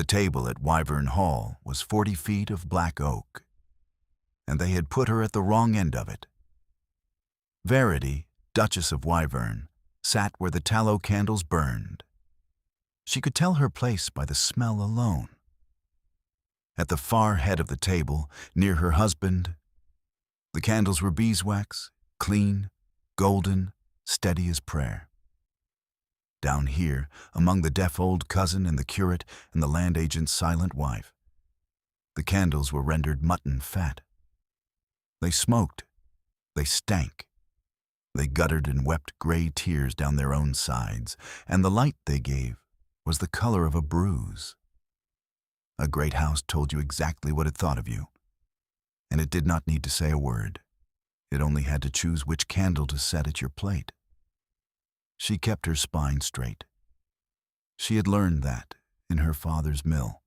The table at Wyverne Hall was 40 feet of black oak, and they had put her at the wrong end of it. Verity, Duchess of Wyverne, sat where the tallow candles burned. She could tell her place by the smell alone. At the far head of the table, near her husband, the candles were beeswax, clean, golden, steady as prayer. Down here, among the deaf old cousin and the curate and the land agent's silent wife, the candles were rendered mutton fat. They smoked, they stank, they guttered and wept gray tears down their own sides, and the light they gave was the color of a bruise. A great house told you exactly what it thought of you, and it did not need to say a word. It only had to choose which candle to set at your plate. She kept her spine straight. She had learned that in her father's mill,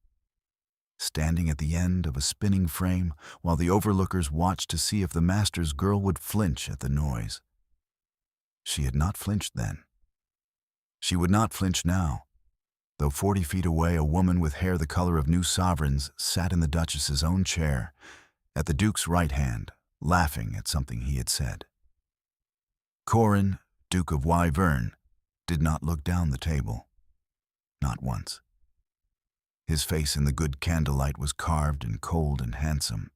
standing at the end of a spinning frame while the overlookers watched to see if the master's girl would flinch at the noise. She had not flinched then. She would not flinch now, though 40 feet away a woman with hair the color of new sovereigns sat in the Duchess's own chair, at the Duke's right hand, laughing at something he had said. Corin, Duke of Wyverne, did not look down the table. Not once. His face in the good candlelight was carved and cold and handsome,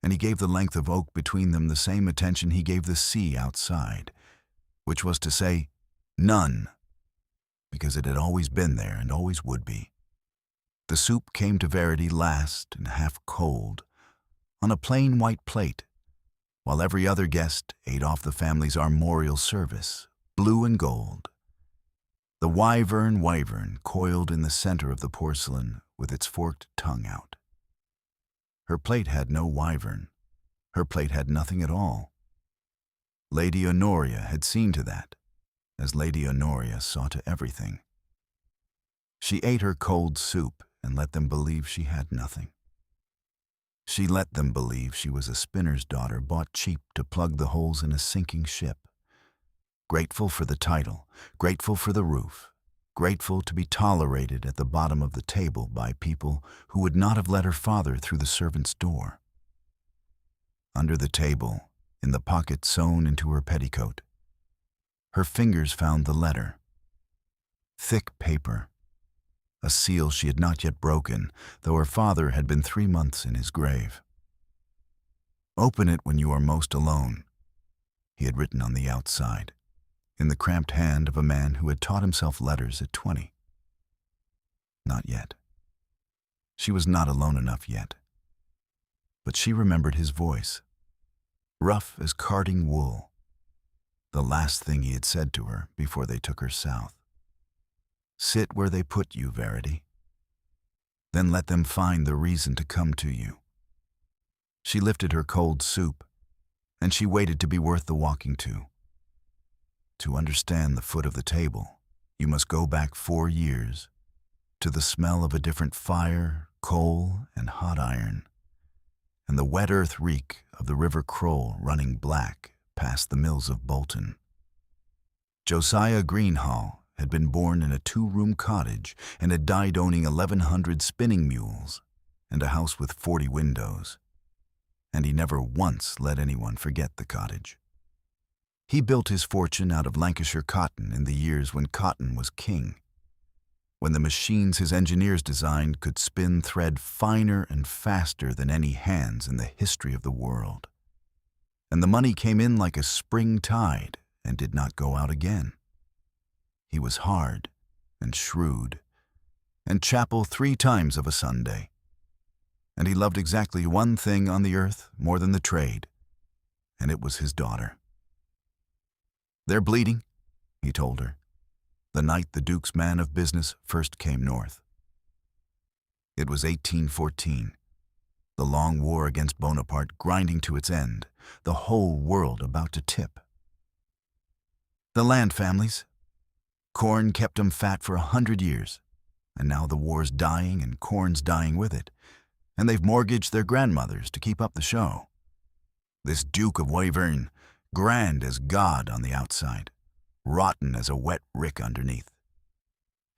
and he gave the length of oak between them the same attention he gave the sea outside, which was to say, none, because it had always been there and always would be. The soup came to Verity last and half cold, on a plain white plate, while every other guest ate off the family's armorial service, blue and gold. The wyvern coiled in the center of the porcelain with its forked tongue out. Her plate had no wyvern. Her plate had nothing at all. Lady Honoria had seen to that, as Lady Honoria saw to everything. She ate her cold soup and let them believe she had nothing. She let them believe she was a spinner's daughter bought cheap to plug the holes in a sinking ship. Grateful for the title, grateful for the roof, grateful to be tolerated at the bottom of the table by people who would not have let her father through the servant's door. Under the table, in the pocket sewn into her petticoat, her fingers found the letter. Thick paper. A seal she had not yet broken, though her father had been 3 months in his grave. Open it when you are most alone, he had written on the outside, in the cramped hand of a man who had taught himself letters at 20. Not yet. She was not alone enough yet. But she remembered his voice, rough as carding wool, the last thing he had said to her before they took her south. Sit where they put you, Verity. Then let them find the reason to come to you. She lifted her cold soup, and she waited to be worth the walking to. To understand the foot of the table, you must go back 4 years, to the smell of a different fire, coal, and hot iron, and the wet earth reek of the River Kroll running black past the mills of Bolton. Josiah Greenhall had been born in a 2-room cottage and had died owning 1,100 spinning mules and a house with 40 windows, and he never once let anyone forget the cottage. He built his fortune out of Lancashire cotton in the years when cotton was king, when the machines his engineers designed could spin thread finer and faster than any hands in the history of the world. And the money came in like a spring tide and did not go out again. He was hard and shrewd, and chapel 3 times of a Sunday. And he loved exactly one thing on the earth more than the trade, and it was his daughter. They're bleeding, he told her, the night the Duke's man of business first came north. It was 1814, the long war against Bonaparte grinding to its end, the whole world about to tip. The land families. Corn kept 'em fat for 100 years, and now the war's dying and corn's dying with it, and they've mortgaged their grandmothers to keep up the show. This Duke of Wyverne, grand as God on the outside, rotten as a wet rick underneath.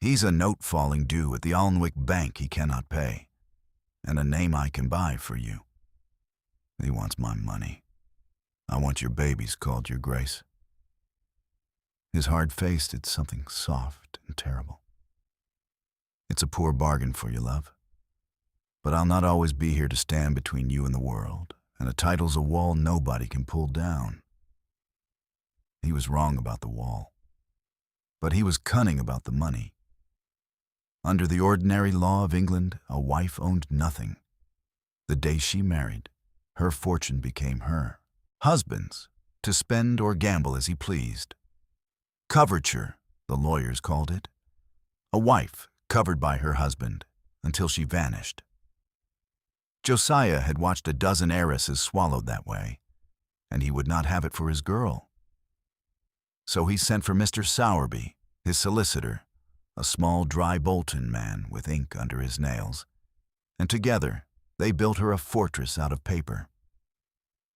He's a note falling due at the Alnwick Bank he cannot pay, and a name I can buy for you. He wants my money. I want your babies called Your Grace." His hard face did something soft and terrible. "It's a poor bargain for you, love. But I'll not always be here to stand between you and the world, and a title's a wall nobody can pull down." He was wrong about the wall, but he was cunning about the money. Under the ordinary law of England, a wife owned nothing. The day she married, her fortune became her husband's, to spend or gamble as he pleased. Coverture, the lawyers called it. A wife covered by her husband until she vanished. Josiah had watched a dozen heiresses swallowed that way, and he would not have it for his girl. So he sent for Mr. Sowerby, his solicitor, a small dry Bolton man with ink under his nails, and together they built her a fortress out of paper.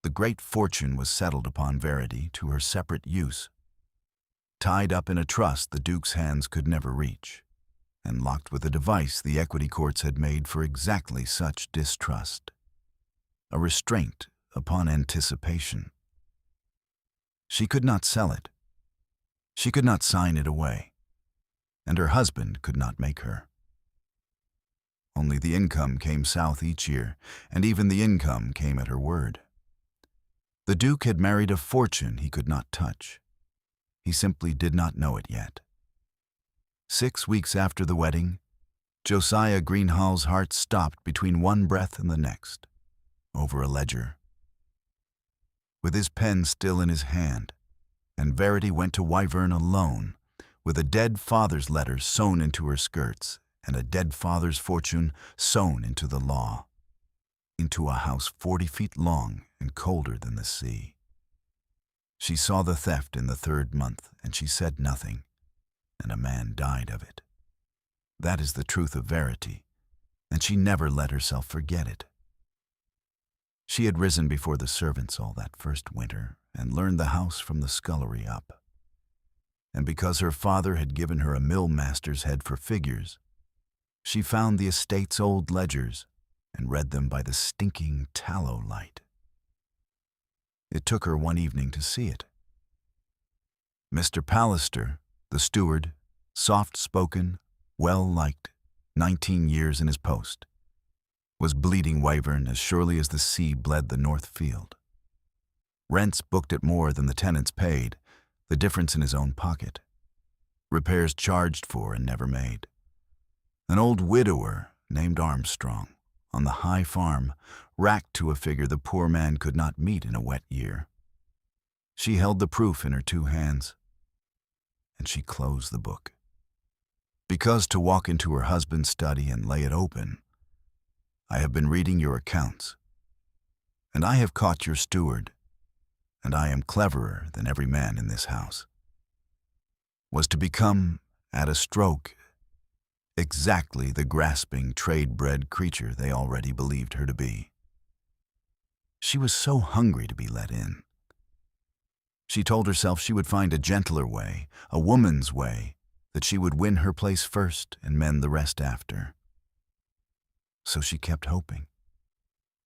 The great fortune was settled upon Verity to her separate use, tied up in a trust the Duke's hands could never reach, and locked with a device the equity courts had made for exactly such distrust, a restraint upon anticipation. She could not sell it. She could not sign it away, and her husband could not make her. Only the income came south each year, and even the income came at her word. The Duke had married a fortune he could not touch. He simply did not know it yet. 6 weeks after the wedding, Josiah Greenhall's heart stopped between one breath and the next, over a ledger. With his pen still in his hand, and Verity went to Wyverne alone, with a dead father's letter sewn into her skirts and a dead father's fortune sewn into the law, into a house 40 feet long and colder than the sea. She saw the theft in the 3rd month, and she said nothing, and a man died of it. That is the truth of Verity, and she never let herself forget it. She had risen before the servants all that first winter and learned the house from the scullery up. And because her father had given her a mill master's head for figures, she found the estate's old ledgers and read them by the stinking tallow light. It took her one evening to see it. Mr. Pallister, the steward, soft-spoken, well-liked, 19 years in his post, was bleeding Wyverne as surely as the sea bled the North Field. Rents booked at more than the tenants paid, the difference in his own pocket. Repairs charged for and never made. An old widower named Armstrong, on the high farm, racked to a figure the poor man could not meet in a wet year. She held the proof in her 2 hands, and she closed the book. Because to walk into her husband's study and lay it open, "I have been reading your accounts, and I have caught your steward, and I am cleverer than every man in this house," was to become, at a stroke, exactly the grasping, trade-bred creature they already believed her to be. She was so hungry to be let in. She told herself she would find a gentler way, a woman's way, that she would win her place first and mend the rest after. So she kept hoping,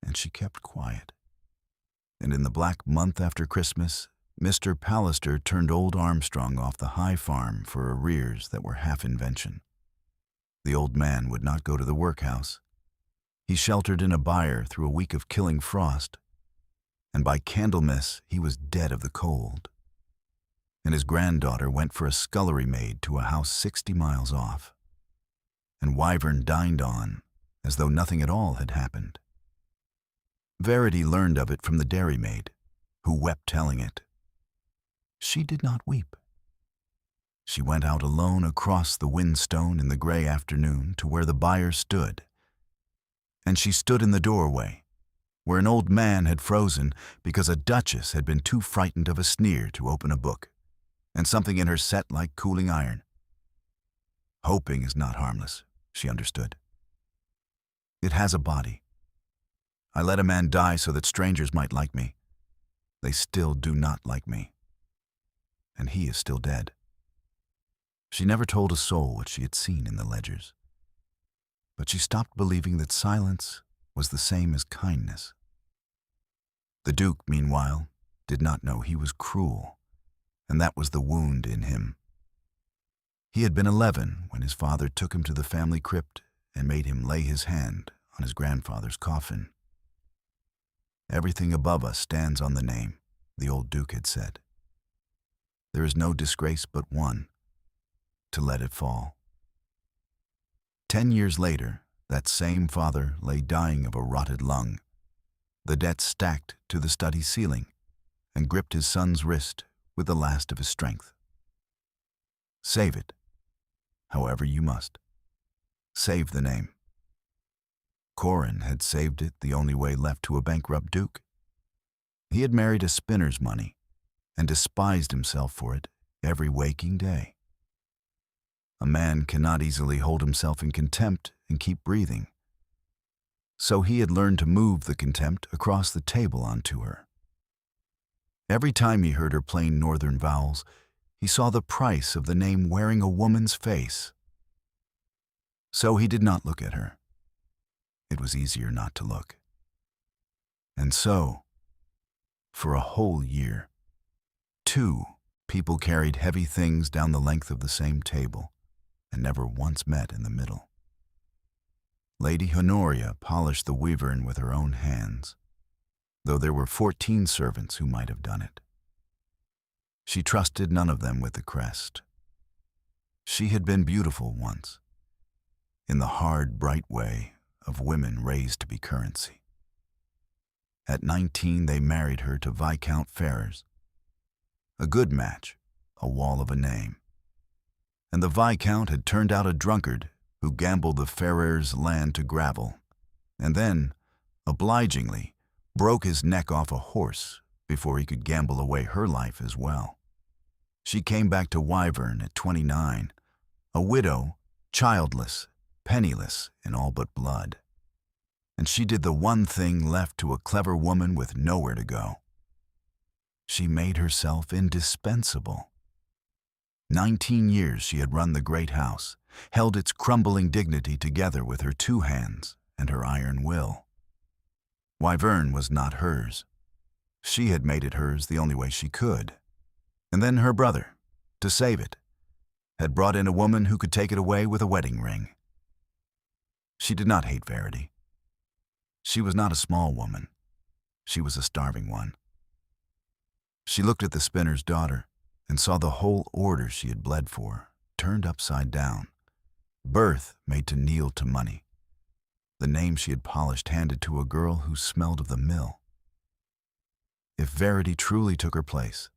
and she kept quiet. And in the black month after Christmas, Mr. Pallister turned old Armstrong off the high farm for arrears that were half invention. The old man would not go to the workhouse. He sheltered in a byre through a week of killing frost, and by Candlemas he was dead of the cold. And his granddaughter went for a scullery maid to a house 60 miles off. And Wyverne dined on, as though nothing at all had happened. Verity learned of it from the dairymaid, who wept telling it. She did not weep. She went out alone across the whinstone in the gray afternoon to where the byre stood. And she stood in the doorway, where an old man had frozen because a duchess had been too frightened of a sneer to open a book, and something in her set like cooling iron. Hoping is not harmless, she understood. It has a body. I let a man die so that strangers might like me. They still do not like me. And he is still dead. She never told a soul what she had seen in the ledgers. But she stopped believing that silence was the same as kindness. The Duke, meanwhile, did not know he was cruel, and that was the wound in him. He had been 11 when his father took him to the family crypt and made him lay his hand on his grandfather's coffin. "Everything above us stands on the name," the old Duke had said. "There is no disgrace but one, to let it fall." 10 years later, that same father lay dying of a rotted lung, the debt stacked to the study ceiling, and gripped his son's wrist with the last of his strength. Save it, however you must. Save the name. Corin had saved it the only way left to a bankrupt duke. He had married a spinner's money and despised himself for it every waking day. A man cannot easily hold himself in contempt and keep breathing. So he had learned to move the contempt across the table onto her. Every time he heard her plain northern vowels, he saw the price of the name wearing a woman's face. So he did not look at her. It was easier not to look. And so, for a whole year, 2 people carried heavy things down the length of the same table and never once met in the middle. Lady Honoria polished the Wyverne with her own hands, though there were 14 servants who might have done it. She trusted none of them with the crest. She had been beautiful once, in the hard, bright way of women raised to be currency. At 19, they married her to Viscount Ferrers. A good match, a wall of a name. And the Viscount had turned out a drunkard who gambled the Ferrers' land to gravel, and then, obligingly, broke his neck off a horse before he could gamble away her life as well. She came back to Wyverne at 29, a widow, childless, penniless in all but blood. And she did the one thing left to a clever woman with nowhere to go. She made herself indispensable. 19 years she had run the great house, held its crumbling dignity together with her 2 hands and her iron will. Wyverne was not hers. She had made it hers the only way she could. And then her brother, to save it, had brought in a woman who could take it away with a wedding ring. She did not hate Verity. She was not a small woman. She was a starving one. She looked at the spinner's daughter and saw the whole order she had bled for turned upside down. Birth made to kneel to money. The name she had polished handed to a girl who smelled of the mill. If Verity truly took her place,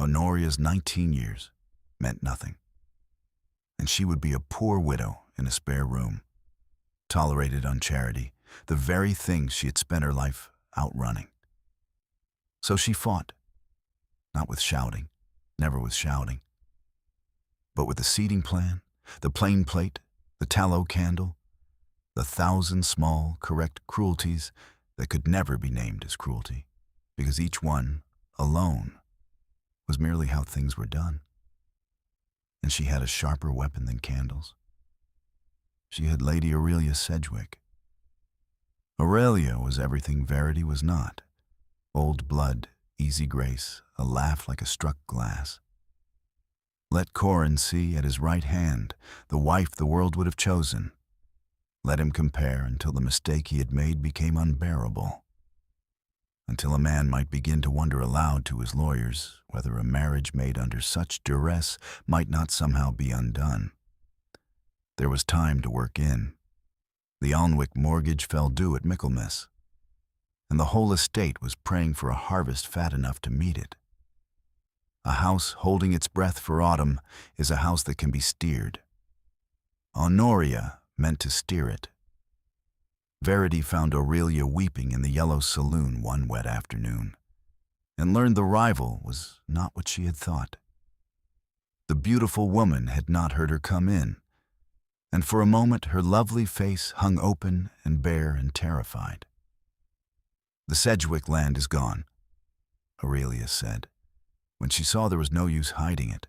Honoria's 19 years meant nothing. And she would be a poor widow in a spare room, tolerated on charity, the very things she had spent her life outrunning. So she fought, not with shouting, never with shouting, but with the seating plan, the plain plate, the tallow candle, the 1,000 small, correct cruelties that could never be named as cruelty, because each one, alone, was merely how things were done. And she had a sharper weapon than candles. She had Lady Aurelia Sedgwick. Aurelia was everything Verity was not. Old blood, easy grace, a laugh like a struck glass. Let Corin see at his right hand the wife the world would have chosen. Let him compare until the mistake he had made became unbearable. Until a man might begin to wonder aloud to his lawyers whether a marriage made under such duress might not somehow be undone. There was time to work in. The Alnwick mortgage fell due at Michaelmas, and the whole estate was praying for a harvest fat enough to meet it. A house holding its breath for autumn is a house that can be steered. Honoria meant to steer it. Verity found Aurelia weeping in the yellow saloon one wet afternoon, and learned the rival was not what she had thought. The beautiful woman had not heard her come in, and for a moment her lovely face hung open and bare and terrified. "The Sedgwick land is gone," Aurelia said, when she saw there was no use hiding it.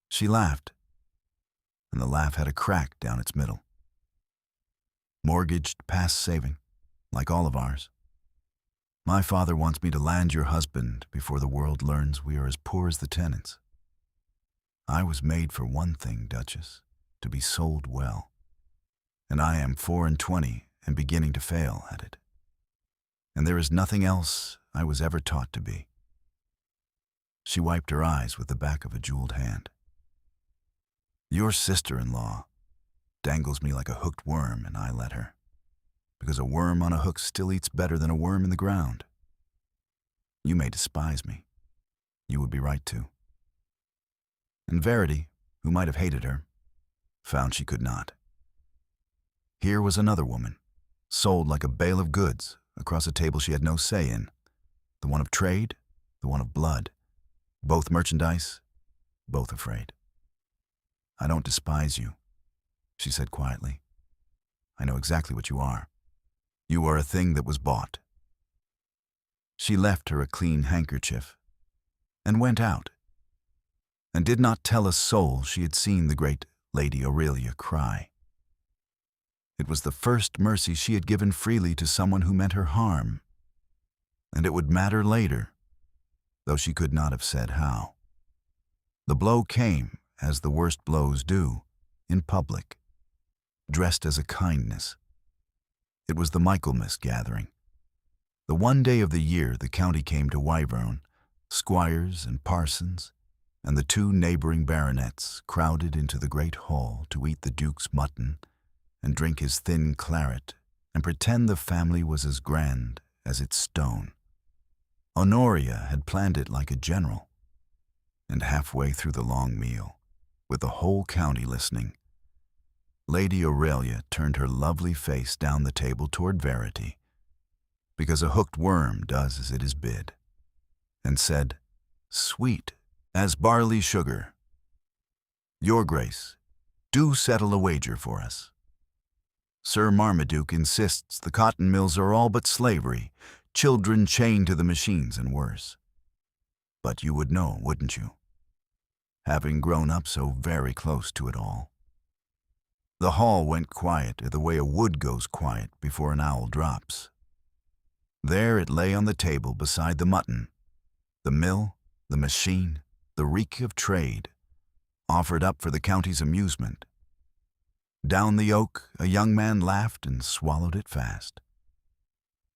She laughed, and the laugh had a crack down its middle. Mortgaged past saving, like all of ours. My father wants me to land your husband before the world learns we are as poor as the tenants. I was made for one thing, Duchess, to be sold well. And I am 24 and beginning to fail at it. And there is nothing else I was ever taught to be. She wiped her eyes with the back of a jeweled hand. Your sister-in-law dangles me like a hooked worm, and I let her, because a worm on a hook still eats better than a worm in the ground. You may despise me. You would be right to. And Verity, who might have hated her, found she could not. Here was another woman, sold like a bale of goods across a table she had no say in, the one of trade, the one of blood, both merchandise, both afraid. I don't despise you, she said quietly. I know exactly what you are. You are a thing that was bought. She left her a clean handkerchief and went out, and did not tell a soul she had seen the great Lady Aurelia cry. It was the first mercy she had given freely to someone who meant her harm, and it would matter later, though she could not have said how. The blow came, as the worst blows do, in public, dressed as a kindness. It was the Michaelmas gathering. The one day of the year the county came to Wyverne, squires and parsons, and the 2 neighboring baronets crowded into the great hall to eat the duke's mutton and drink his thin claret and pretend the family was as grand as its stone. Honoria had planned it like a general, and halfway through the long meal, with the whole county listening, Lady Aurelia turned her lovely face down the table toward Verity, because a hooked worm does as it is bid, and said, sweet as barley sugar, Your Grace, do settle a wager for us. Sir Marmaduke insists the cotton mills are all but slavery, children chained to the machines and worse. But you would know, wouldn't you? Having grown up so very close to it all. The hall went quiet the way a wood goes quiet before an owl drops. There it lay on the table beside the mutton, the mill, the machine, the reek of trade, offered up for the county's amusement. Down the oak, a young man laughed and swallowed it fast.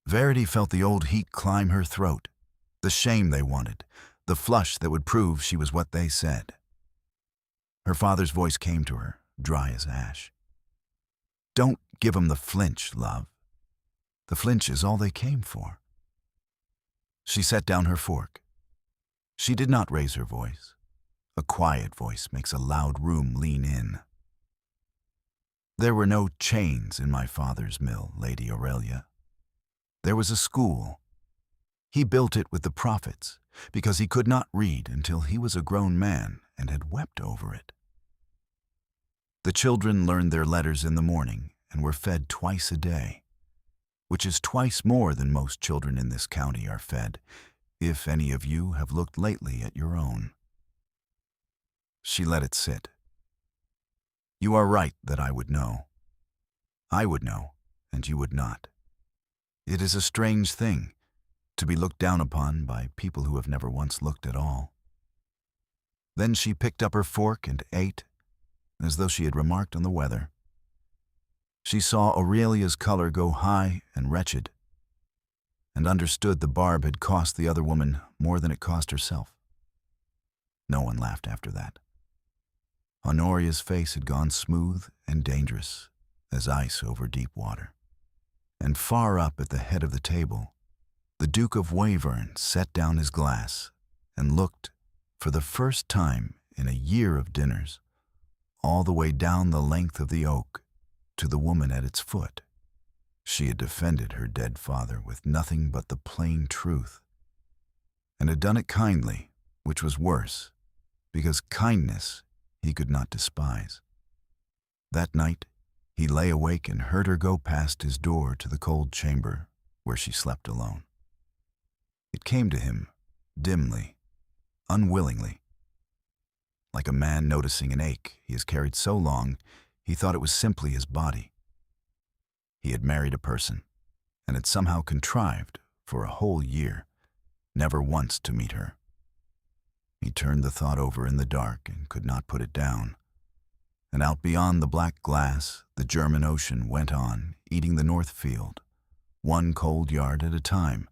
Verity felt the old heat climb her throat, the shame they wanted, the flush that would prove she was what they said. Her father's voice came to her, dry as ash. Don't give 'em the flinch, love. The flinch is all they came for. She set down her fork. She did not raise her voice. A quiet voice makes a loud room lean in. There were no chains in my father's mill, Lady Aurelia. There was a school. He built it with the profits, because he could not read until he was a grown man and had wept over it. The children learned their letters in the morning and were fed twice a day, which is twice more than most children in this county are fed, if any of you have looked lately at your own. She let it sit. You are right that I would know. I would know, and you would not. It is a strange thing to be looked down upon by people who have never once looked at all. Then she picked up her fork and ate, as though she had remarked on the weather. She saw Aurelia's color go high and wretched, and understood the barb had cost the other woman more than it cost herself. No one laughed after that. Honoria's face had gone smooth and dangerous as ice over deep water. And far up at the head of the table, the Duke of Wyverne set down his glass and looked, for the first time in a year of dinners, all the way down the length of the oak to the woman at its foot. She had defended her dead father with nothing but the plain truth, and had done it kindly, which was worse, because kindness he could not despise. That night, he lay awake and heard her go past his door to the cold chamber where she slept alone. It came to him, dimly, unwillingly. like a man noticing an ache he has carried so long he thought it was simply his body. He had married a person, and had somehow contrived, for a whole year, never once to meet her. He turned the thought over in the dark and could not put it down. And out beyond the black glass, the German Ocean went on, eating the North Field, one cold yard at a time,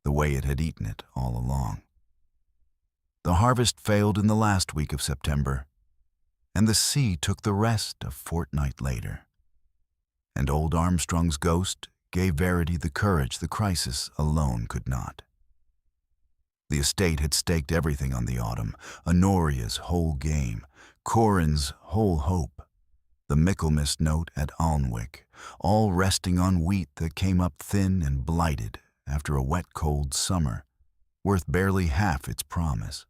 the way it had eaten it all along. The harvest failed in the last week of September, and the sea took the rest a fortnight later. And old Armstrong's ghost gave Verity the courage the crisis alone could not. The estate had staked everything on the autumn, Honoria's whole game, Corin's whole hope, the Michaelmas note at Alnwick, all resting on wheat that came up thin and blighted after a wet, cold summer, worth barely half its promise.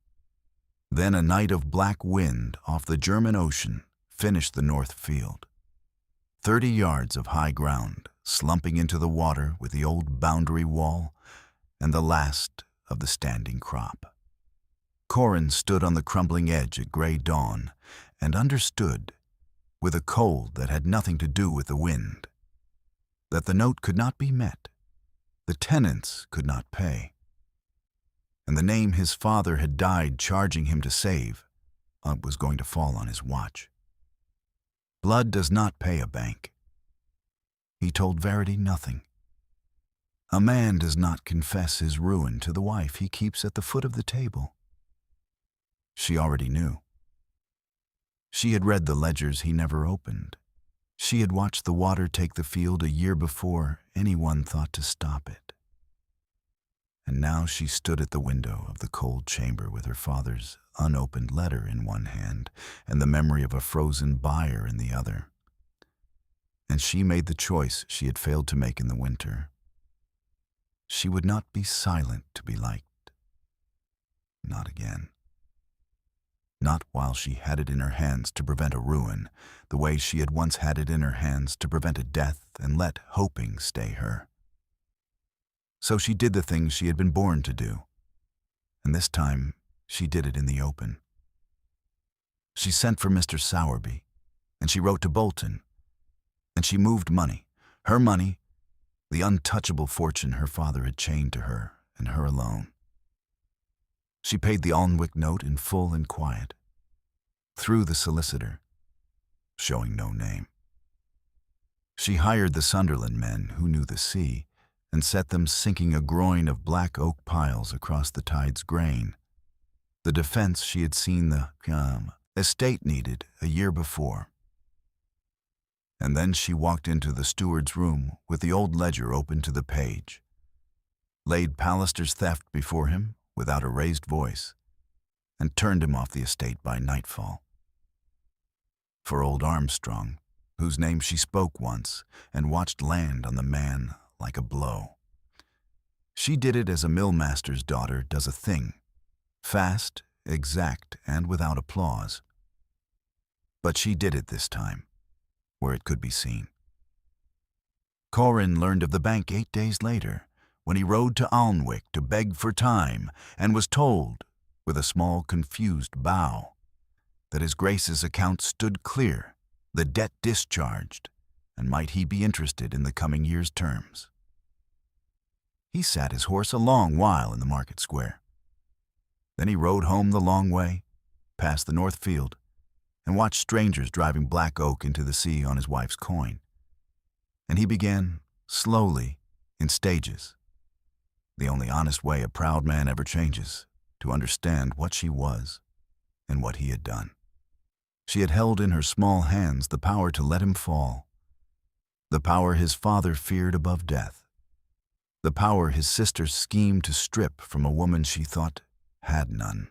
Then a night of black wind off the German Ocean finished the North Field. 30 yards of high ground, slumping into the water with the old boundary wall and the last of the standing crop. Corin stood on the crumbling edge at gray dawn and understood, with a cold that had nothing to do with the wind, that the note could not be met, the tenants could not pay, and the name his father had died charging him to save was going to fall on his watch. Blood does not pay a bank. He told Verity nothing. A man does not confess his ruin to the wife he keeps at the foot of the table. She already knew. She had read the ledgers he never opened. She had watched the water take the field a year before anyone thought to stop it. And now she stood at the window of the cold chamber with her father's unopened letter in one hand and the memory of a frozen buyer in the other. And she made the choice she had failed to make in the winter. She would not be silent to be liked. Not again. Not while she had it in her hands to prevent a ruin, the way she had once had it in her hands to prevent a death and let hoping stay her. So she did the things she had been born to do, and this time she did it in the open. She sent for Mr. Sowerby, and she wrote to Bolton, and she moved money, her money, the untouchable fortune her father had chained to her and her alone. She paid the Alnwick note in full and quiet, through the solicitor, showing no name. She hired the Sunderland men who knew the sea and set them sinking a groin of black oak piles across the tide's grain, the defense she had seen the estate needed a year before. And then she walked into the steward's room with the old ledger open to the page, laid Pallister's theft before him without a raised voice, and turned him off the estate by nightfall. For old Armstrong, whose name she spoke once and watched land on the man like a blow, she did it as a millmaster's daughter does a thing, fast, exact, and without applause. But she did it this time, where it could be seen. Corin learned of the bank 8 days later, when he rode to Alnwick to beg for time, and was told, with a small confused bow, that his Grace's account stood clear, the debt discharged, and might he be interested in the coming year's terms. He sat his horse a long while in the market square. Then he rode home the long way, past the North Field, and watched strangers driving black oak into the sea on his wife's coin. And he began, slowly, in stages, the only honest way a proud man ever changes, to understand what she was and what he had done. She had held in her small hands the power to let him fall, the power his father feared above death, the power his sister schemed to strip from a woman she thought had none.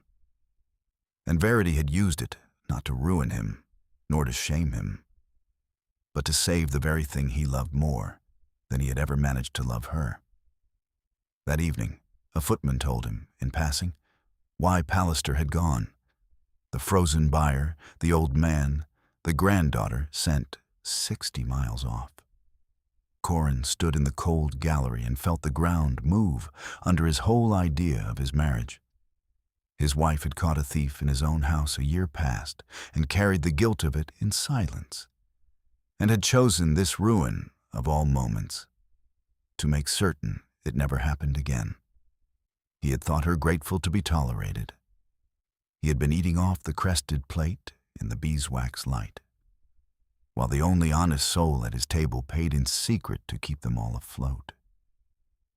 And Verity had used it not to ruin him, nor to shame him, but to save the very thing he loved more than he had ever managed to love her. That evening, a footman told him, in passing, why Pallister had gone. The frozen buyer, the old man, the granddaughter sent 60 miles off. Corin stood in the cold gallery and felt the ground move under his whole idea of his marriage. His wife had caught a thief in his own house a year past and carried the guilt of it in silence, and had chosen this ruin of all moments to make certain it never happened again. He had thought her grateful to be tolerated. He had been eating off the crested plate in the beeswax light, while the only honest soul at his table paid in secret to keep them all afloat.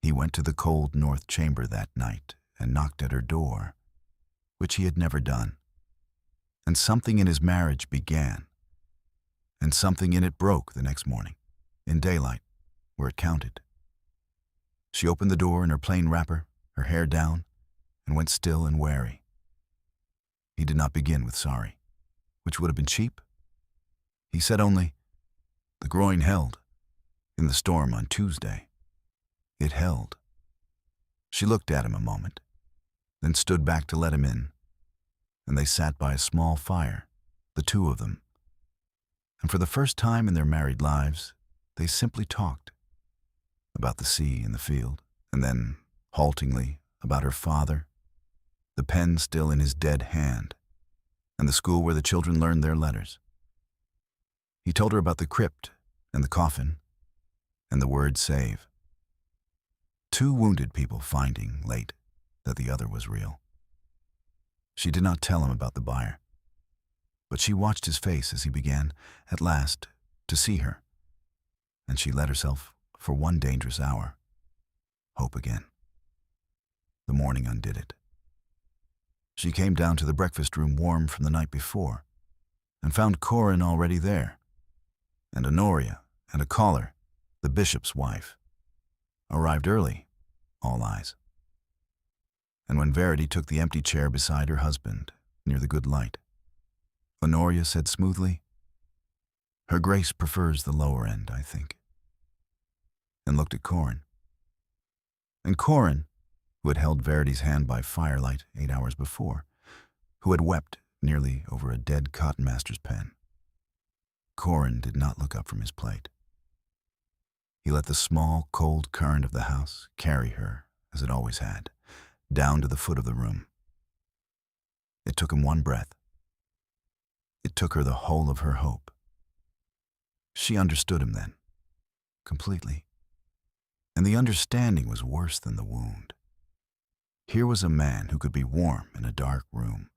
He went to the cold north chamber that night and knocked at her door, which he had never done. And something in his marriage began, and something in it broke the next morning, in daylight, where it counted. She opened the door in her plain wrapper, her hair down, and went still and wary. He did not begin with sorry, which would have been cheap. He said only, "The groin held, in the storm on Tuesday. It held." She looked at him a moment, then stood back to let him in, and they sat by a small fire, the two of them. And for the first time in their married lives, they simply talked about the sea and the field, and then, haltingly, about her father, the pen still in his dead hand, and the school where the children learned their letters. He told her about the crypt and the coffin and the word save. Two wounded people finding, late, that the other was real. She did not tell him about the buyer, but she watched his face as he began, at last, to see her, and she let herself, for one dangerous hour, hope again. The morning undid it. She came down to the breakfast room warm from the night before, and found Corin already there, and Honoria and a caller, the bishop's wife, arrived early, all eyes. And when Verity took the empty chair beside her husband, near the good light, Honoria said smoothly, "Her Grace prefers the lower end, I think," and looked at Corin. And Corin, who had held Verity's hand by firelight 8 hours before, who had wept nearly over a dead cottonmaster's pen, Corin did not look up from his plate. He let the small, cold current of the house carry her, as it always had, down to the foot of the room. It took him one breath. It took her the whole of her hope. She understood him then, completely. And the understanding was worse than the wound. Here was a man who could be warm in a dark room,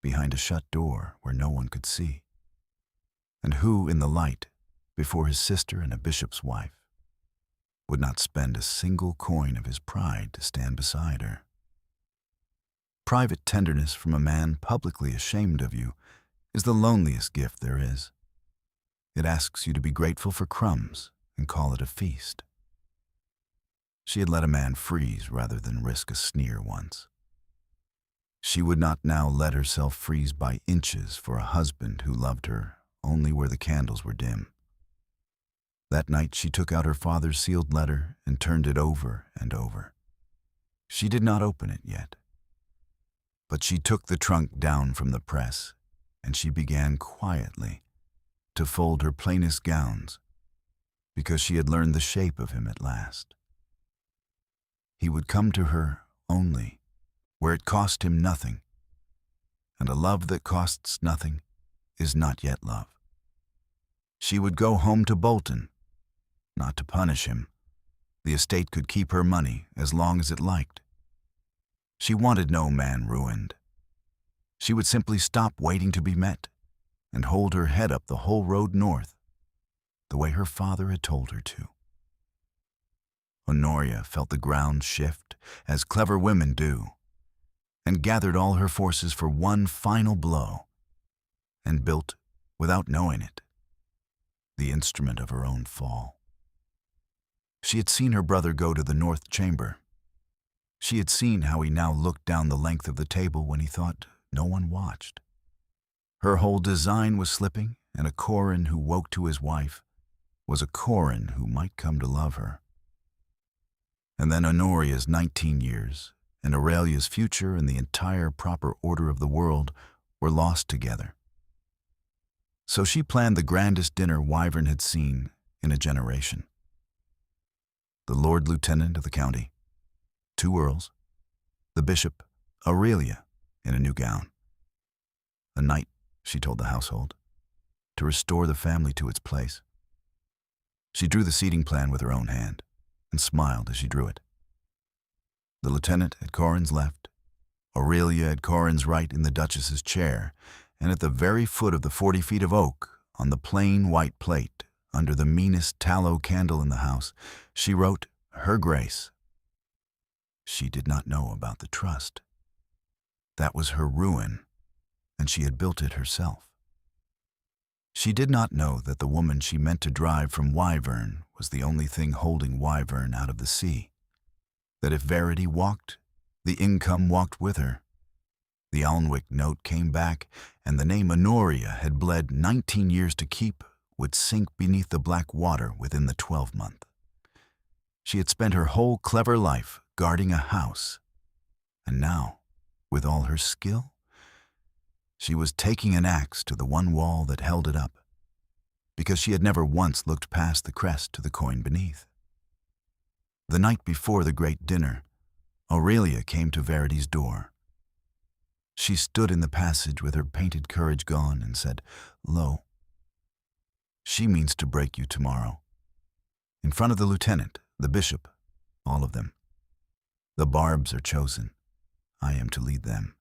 behind a shut door where no one could see, and who, in the light, before his sister and a bishop's wife, would not spend a single coin of his pride to stand beside her. Private tenderness from a man publicly ashamed of you is the loneliest gift there is. It asks you to be grateful for crumbs and call it a feast. She had let a man freeze rather than risk a sneer once. She would not now let herself freeze by inches for a husband who loved her only where the candles were dim. That night she took out her father's sealed letter and turned it over and over. She did not open it yet. But she took the trunk down from the press, and she began quietly to fold her plainest gowns, because she had learned the shape of him at last. He would come to her only where it cost him nothing, and a love that costs nothing is not yet love. She would go home to Bolton, not to punish him. The estate could keep her money as long as it liked. She wanted no man ruined. She would simply stop waiting to be met and hold her head up the whole road north, the way her father had told her to. Honoria felt the ground shift, as clever women do, and gathered all her forces for one final blow, and built, without knowing it, the instrument of her own fall. She had seen her brother go to the north chamber. She had seen how he now looked down the length of the table when he thought no one watched. Her whole design was slipping, and a Corin who woke to his wife was a Corin who might come to love her. And then Honoria's 19 years and Aurelia's future and the entire proper order of the world were lost together. So she planned the grandest dinner Wyverne had seen in a generation. The Lord Lieutenant of the county, 2 earls, the bishop, Aurelia, in a new gown. A night, she told the household, to restore the family to its place. She drew the seating plan with her own hand and smiled as she drew it. The lieutenant at Corin's left, Aurelia at Corin's right in the Duchess's chair, and at the very foot of the 40 feet of oak, on the plain white plate, under the meanest tallow candle in the house, she wrote, Her Grace. She did not know about the trust. That was her ruin, and she had built it herself. She did not know that the woman she meant to drive from Wyverne was the only thing holding Wyverne out of the sea. That if Verity walked, the income walked with her. The Alnwick note came back, and the name Honoria had bled 19 years to keep would sink beneath the black water within the 12-month. She had spent her whole clever life guarding a house, and now, with all her skill, she was taking an axe to the one wall that held it up, because she had never once looked past the crest to the coin beneath. The night before the great dinner, Aurelia came to Verity's door. She stood in the passage with her painted courage gone and said, Lo, she means to break you tomorrow. In front of the lieutenant, the bishop, all of them. The barbs are chosen. I am to lead them.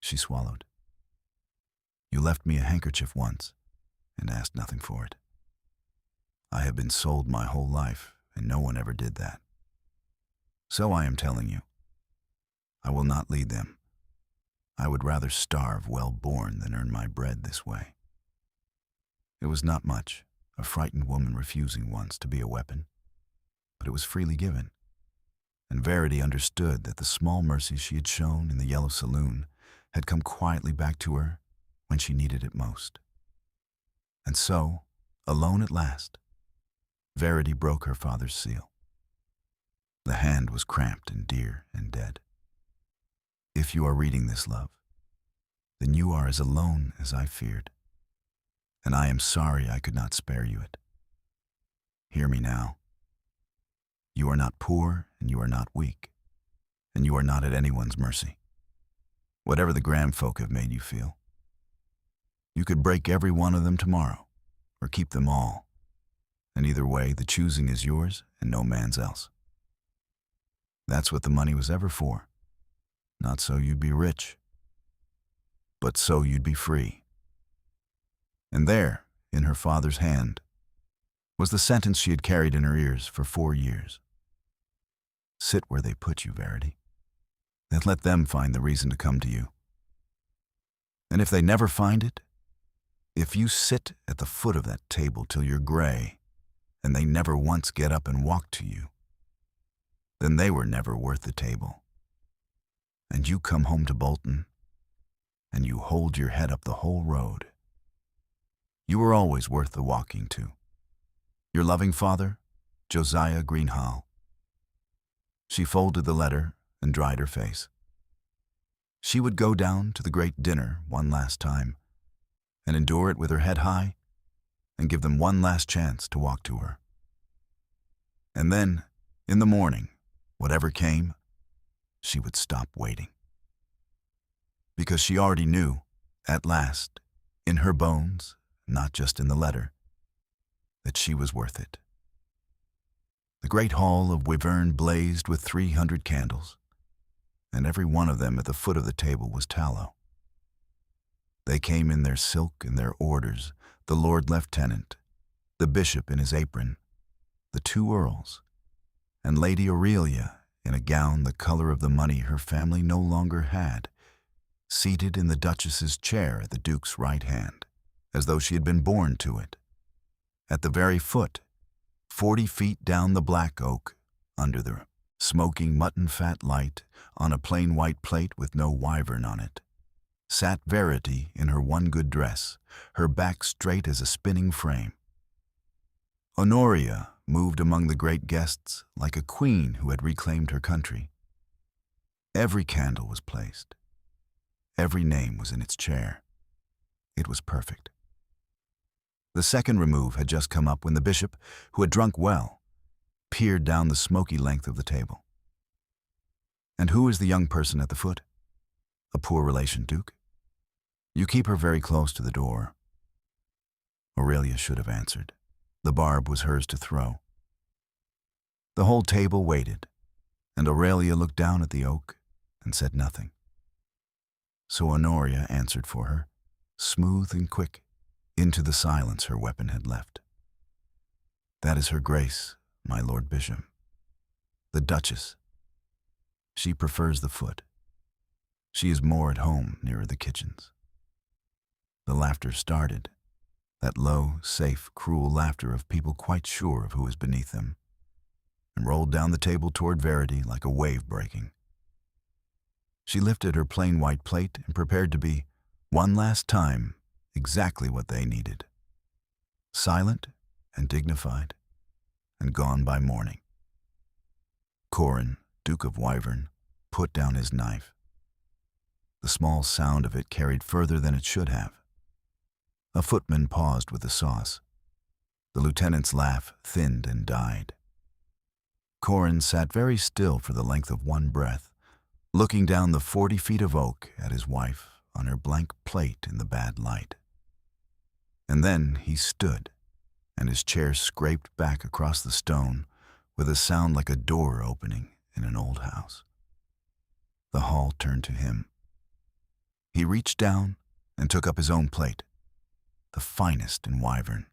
She swallowed. You left me a handkerchief once and asked nothing for it. I have been sold my whole life, and no one ever did that. So I am telling you, I will not lead them. I would rather starve well-born than earn my bread this way. It was not much, a frightened woman refusing once to be a weapon, but it was freely given, and Verity understood that the small mercy she had shown in the Yellow Saloon had come quietly back to her when she needed it most. And so, alone at last, Verity broke her father's seal. The hand was cramped and dear and dead. If you are reading this, love, then you are as alone as I feared, and I am sorry I could not spare you it. Hear me now. You are not poor, and you are not weak, and you are not at anyone's mercy, whatever the Graham folk have made you feel. You could break every one of them tomorrow, or keep them all, and either way the choosing is yours and no man's else. That's what the money was ever for, not so you'd be rich, but so you'd be free. And there, in her father's hand, was the sentence she had carried in her ears for 4 years. Sit where they put you, Verity, and let them find the reason to come to you. And if they never find it, if you sit at the foot of that table till you're gray, and they never once get up and walk to you, then they were never worth the table. And you come home to Bolton, and you hold your head up the whole road. You were always worth the walking to. Your loving father, Josiah Greenhall. She folded the letter and dried her face. She would go down to the great dinner one last time, and endure it with her head high, and give them one last chance to walk to her. And then, in the morning, whatever came, she would stop waiting. Because she already knew, at last, in her bones, not just in the letter, that she was worth it. The great hall of Wyverne blazed with 300 candles, and every one of them at the foot of the table was tallow. They came in their silk and their orders, the Lord Lieutenant, the bishop in his apron, the 2 earls, and Lady Aurelia in a gown the color of the money her family no longer had, seated in the Duchess's chair at the Duke's right hand, as though she had been born to it. At the very foot, 40 feet down the black oak, under the smoking mutton fat light, on a plain white plate with no wyvern on it, sat Verity in her one good dress, her back straight as a spinning frame. Honoria moved among the great guests like a queen who had reclaimed her country. Every candle was placed. Every name was in its chair. It was perfect. The second remove had just come up when the bishop, who had drunk well, peered down the smoky length of the table. And who is the young person at the foot? A poor relation, Duke? You keep her very close to the door." Aurelia should have answered. The barb was hers to throw. The whole table waited, and Aurelia looked down at the oak and said nothing. So Honoria answered for her, smooth and quick, into the silence her weapon had left. "That is her grace, my Lord Bishop. The Duchess. She prefers the foot. She is more at home nearer the kitchens." The laughter started, that low, safe, cruel laughter of people quite sure of who is beneath them, and rolled down the table toward Verity like a wave breaking. She lifted her plain white plate and prepared to be, one last time, exactly what they needed. Silent and dignified, and gone by morning. Corin, Duke of Wyverne, put down his knife. The small sound of it carried further than it should have. A footman paused with the sauce. The lieutenant's laugh thinned and died. Corin sat very still for the length of one breath, looking down the 40 feet of oak at his wife on her blank plate in the bad light. And then he stood, and his chair scraped back across the stone with a sound like a door opening in an old house. The hall turned to him. He reached down and took up his own plate, the finest in Wyverne,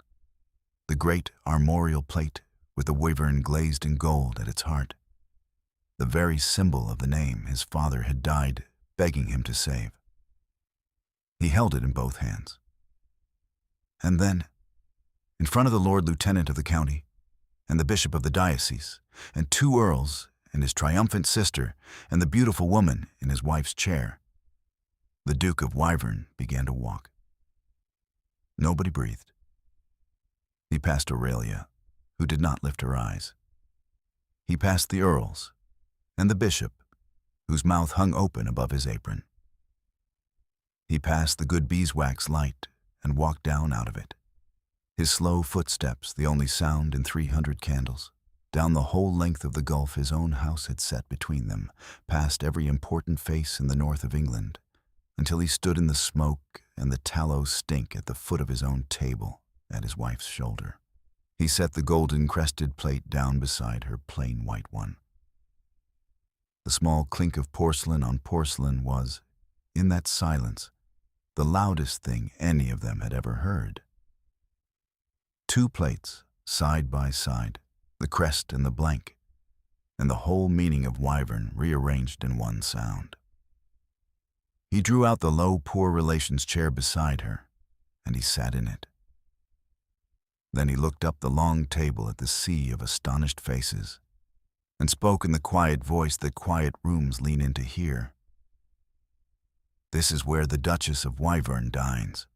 the great armorial plate with the wyvern glazed in gold at its heart, the very symbol of the name his father had died begging him to save. He held it in both hands. And then, in front of the Lord Lieutenant of the county, and the Bishop of the diocese, and 2 earls, and his triumphant sister, and the beautiful woman in his wife's chair, the Duke of Wyverne began to walk. Nobody breathed. He passed Aurelia, who did not lift her eyes. He passed the earls, and the bishop, whose mouth hung open above his apron. He passed the good beeswax light and walked down out of it, his slow footsteps the only sound in 300 candles, down the whole length of the gulf his own house had set between them, past every important face in the north of England, until he stood in the smoke and the tallow stink at the foot of his own table at his wife's shoulder. He set the golden-crested plate down beside her plain white one. The small clink of porcelain on porcelain was, in that silence, the loudest thing any of them had ever heard. 2 plates, side by side, the crest and the blank, and the whole meaning of Wyverne rearranged in one sound. He drew out the low poor relation's chair beside her, and he sat in it. Then he looked up the long table at the sea of astonished faces, and spoke in the quiet voice that quiet rooms lean in to hear. "This is where the Duchess of Wyverne dines.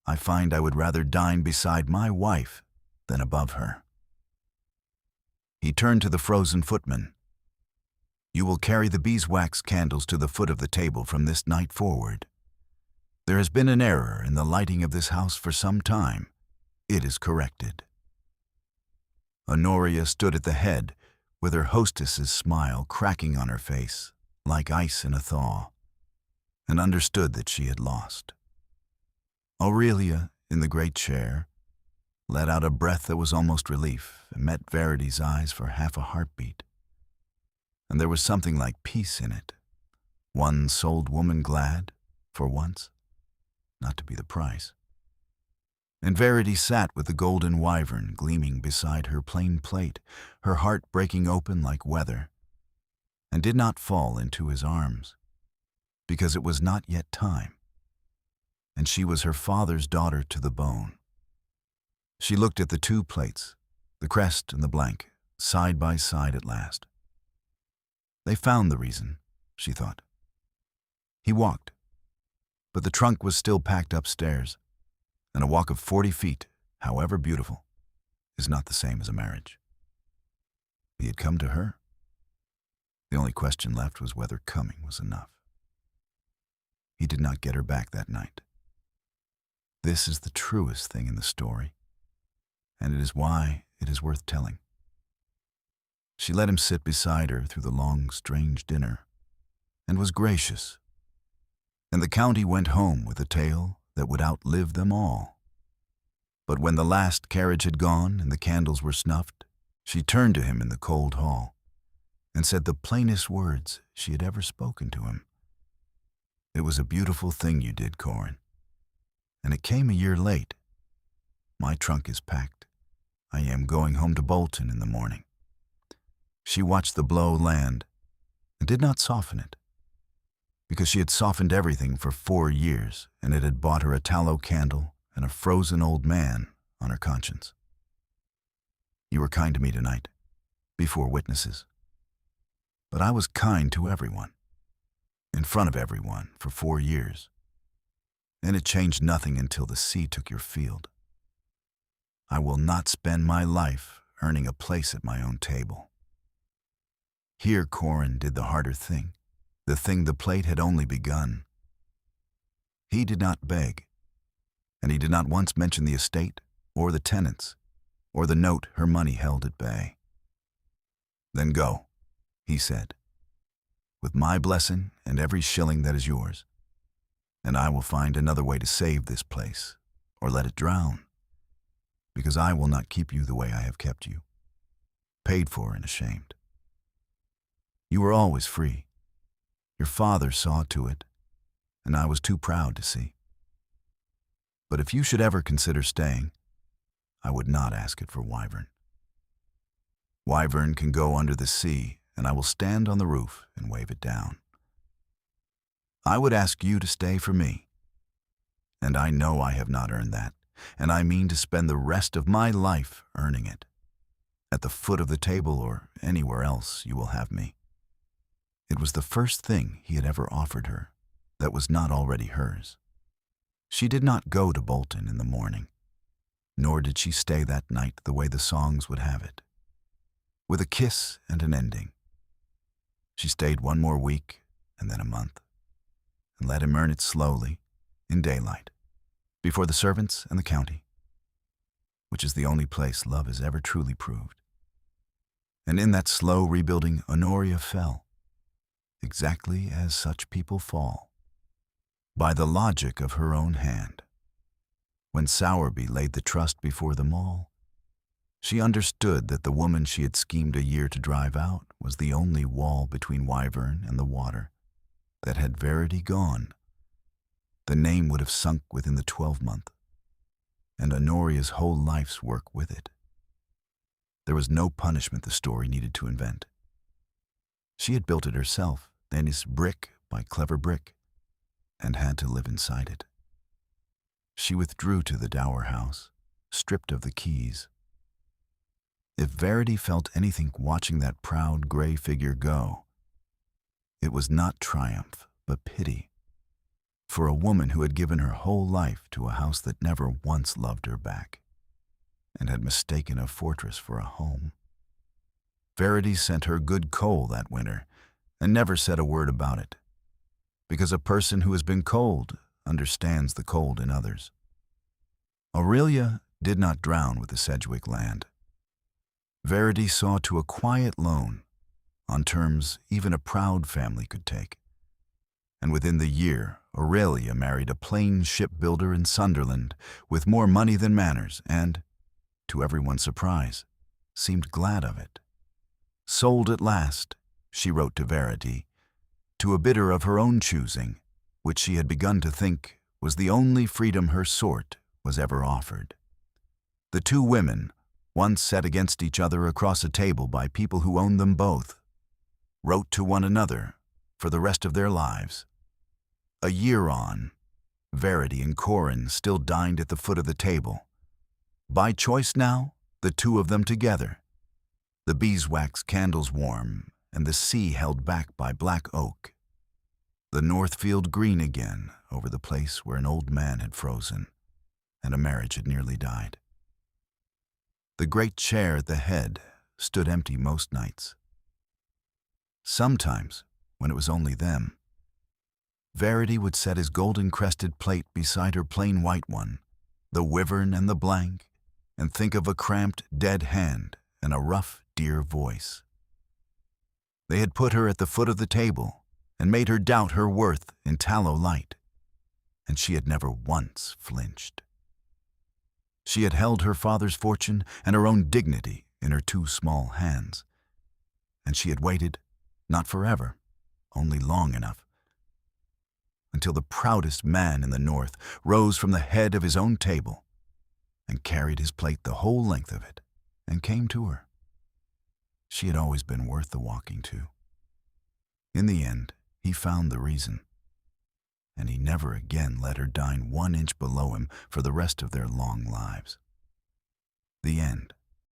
I find I would rather dine beside my wife than above her." He turned to the frozen footman. "You will carry the beeswax candles to the foot of the table from this night forward. There has been an error in the lighting of this house for some time. It is corrected." Honoria stood at the head, with her hostess's smile cracking on her face, like ice in a thaw, and understood that she had lost. Aurelia, in the great chair, let out a breath that was almost relief and met Verity's eyes for half a heartbeat. And there was something like peace in it. One souled woman glad, for once, not to be the price. And Verity sat with the golden wyvern gleaming beside her plain plate, her heart breaking open like weather, and did not fall into his arms, because it was not yet time, and she was her father's daughter to the bone. She looked at the 2 plates, the crest and the blank, side by side at last. They found the reason, she thought. He walked, but the trunk was still packed upstairs, and a walk of 40 feet, however beautiful, is not the same as a marriage. He had come to her. The only question left was whether coming was enough. He did not get her back that night. This is the truest thing in the story, and it is why it is worth telling. She let him sit beside her through the long, strange dinner, and was gracious, and the county went home with a tale that would outlive them all. But when the last carriage had gone and the candles were snuffed, she turned to him in the cold hall and said the plainest words she had ever spoken to him. "It was a beautiful thing you did, Corin, and it came a year late. My trunk is packed. I am going home to Bolton in the morning." She watched the blow land and did not soften it, because she had softened everything for 4 years, and it had bought her a tallow candle and a frozen old man on her conscience. "You were kind to me tonight, before witnesses. But I was kind to everyone, in front of everyone, for 4 years. And it changed nothing until the sea took your field. I will not spend my life earning a place at my own table." Here Corin did the harder thing, the thing the plate had only begun. He did not beg, and he did not once mention the estate, or the tenants, or the note her money held at bay. "Then go," he said, "with my blessing and every shilling that is yours, and I will find another way to save this place, or let it drown, because I will not keep you the way I have kept you, paid for and ashamed. You were always free. Your father saw to it, and I was too proud to see. But if you should ever consider staying, I would not ask it for Wyverne. Wyverne can go under the sea, and I will stand on the roof and wave it down. I would ask you to stay for me, and I know I have not earned that, and I mean to spend the rest of my life earning it, at the foot of the table or anywhere else you will have me." It was the first thing he had ever offered her that was not already hers. She did not go to Bolton in the morning, nor did she stay that night the way the songs would have it, with a kiss and an ending. She stayed 1 more week and then a month, and let him earn it slowly, in daylight, before the servants and the county, which is the only place love is ever truly proved. And in that slow rebuilding, Honoria fell, exactly as such people fall, by the logic of her own hand. When Sowerby laid the trust before them all, she understood that the woman she had schemed a year to drive out was the only wall between Wyverne and the water, that had Verity gone, the name would have sunk within the 12-month, and Honoria's whole life's work with it. There was no punishment the story needed to invent. She had built it herself, then is brick by clever brick, and had to live inside it. She withdrew to the dower house, stripped of the keys. If Verity felt anything watching that proud gray figure go, it was not triumph, but pity, for a woman who had given her whole life to a house that never once loved her back, and had mistaken a fortress for a home. Verity sent her good coal that winter, and never said a word about it, because a person who has been cold understands the cold in others. Aurelia did not drown with the Sedgwick land. Verity saw to a quiet loan, on terms even a proud family could take. And within the year, Aurelia married a plain shipbuilder in Sunderland with more money than manners and, to everyone's surprise, seemed glad of it. Sold at last, she wrote to Verity, to a bidder of her own choosing, which she had begun to think was the only freedom her sort was ever offered. The two women, once set against each other across a table by people who owned them both, wrote to one another for the rest of their lives. A year on, Verity and Corin still dined at the foot of the table. By choice now, the two of them together, the beeswax candles warm and the sea held back by black oak, the Northfield green again over the place where an old man had frozen and a marriage had nearly died. The great chair at the head stood empty most nights. Sometimes, when it was only them, Verity would set his golden-crested plate beside her plain white one, the Wyverne and the blank, and think of a cramped, dead hand and a rough, dear voice. They had put her at the foot of the table and made her doubt her worth in tallow light, and she had never once flinched. She had held her father's fortune and her own dignity in her two small hands, and she had waited, not forever, only long enough, until the proudest man in the North rose from the head of his own table and carried his plate the whole length of it and came to her. She had always been worth the walking to. In the end, he found the reason, and he never again let her dine 1 inch below him for the rest of their long lives. The end.